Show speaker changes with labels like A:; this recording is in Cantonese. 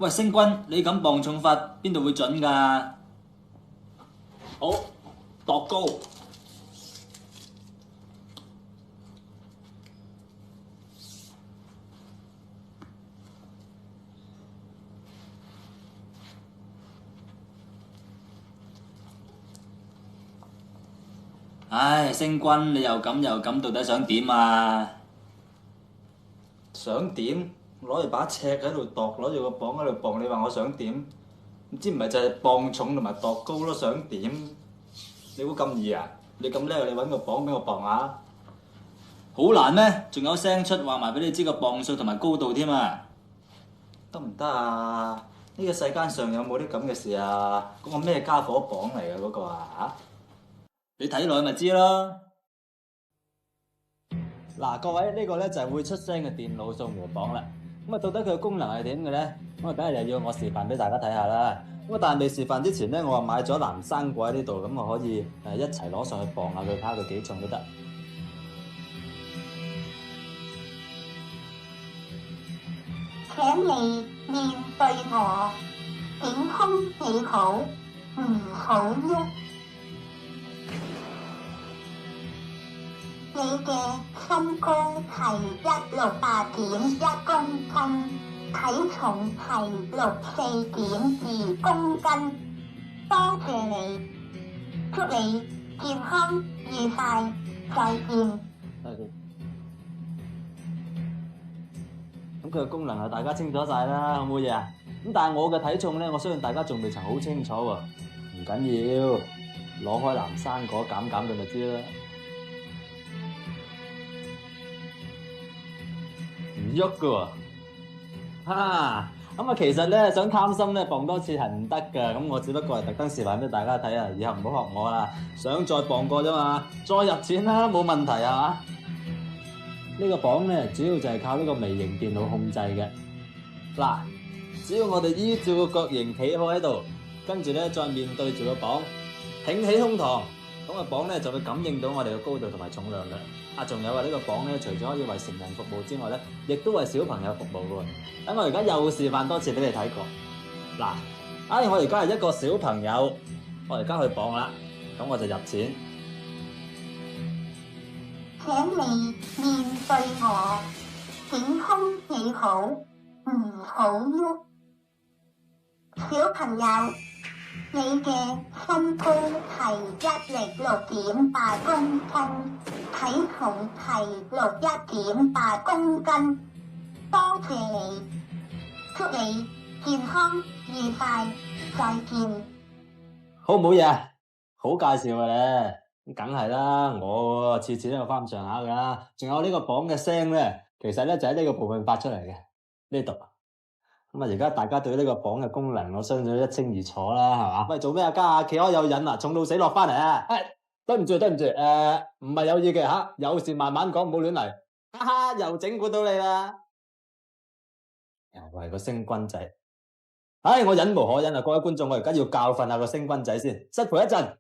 A: 喂，星君，你咁磅重法邊度會準㗎？好，度高。唉，星君，你又咁，到底想點啊？
B: 想點？攞住把尺喺度度，攞住個磅喺度磅，你話我想點？唔知唔係就係磅重同埋度高咯，想點？你估咁易啊？你咁叻，你揾個磅俾我磅下。
A: 好難咩？仲有聲出話埋俾你知個磅數同埋高度添啊！
B: 得唔得啊？呢個世間上有冇啲咁嘅事啊？嗰個咩家伙磅嚟㗎嗰個啊？
A: 你睇落去咪知咯。
C: 嗱，各位呢個咧就係會出聲嘅電腦掃描磅啦。咁啊，到底佢嘅功能係點嘅咧？咁啊，梗係又要我示範俾大家睇下啦。咁啊，但係未示範之前咧，我話買咗藍生果喺呢度，咁我可以一齊攞上去磅下佢，睇下佢幾重都得。
D: 請你面對我，挺胸企好，唔好喐。你嘅身高係168.1公斤，體重係64.2公斤。多謝你，祝你健康愉快，再見。
C: 咁佢嘅功能啊，大家清楚晒啦，好唔好嘢啊？咁但係我嘅體重咧，我相信大家仲未曾好清楚喎。唔緊要，攞開藍生果減減佢咪知啦。唔喐噶喎，咁啊，其實咧想貪心咧磅多次係唔得㗎，咁我只不過係特登示範俾大家睇啊，以後唔好學我啦，想再磅過啫嘛，再入錢啦，冇問題係嘛？呢個磅咧主要就係靠呢個微型電腦控制嘅。嗱，只要我哋依照個角形企好喺度，跟住咧再面對住個磅，挺起胸膛，咁個磅咧就會感應到我哋嘅高度同埋重量嘅。仲有呢個磅咧，除咗可以為成人服務之外咧，亦都為小朋友服務嘅。等我而家又示範多次俾你睇過。嗱，我而家係一個小朋友，我而家去磅啦，咁我就入錢。
D: 請你面對我，挺胸企好，唔好喐。小朋友，你嘅身高係106.8公斤，體重係61.8公斤。多謝你，祝你健康愉快，再見。
C: 好唔好嘢？好介紹嘅咧，梗係啦，我次次都有翻咁上下㗎。仲有呢個磅嘅聲咧，其實咧就喺呢個部分發出嚟嘅呢度。咁啊，而家大家對呢個磅嘅功能，我相信一清二楚啦，係嘛？喂，做咩啊？家下企開有癮啊，重到死落翻嚟啊！對唔住，唔係有意嘅嚇，有事慢慢講，唔好亂嚟。又整蠱到你啦！又係個星君仔，我忍無可忍啊！各位觀眾，我而家要教訓下個星君仔先，失陪一陣。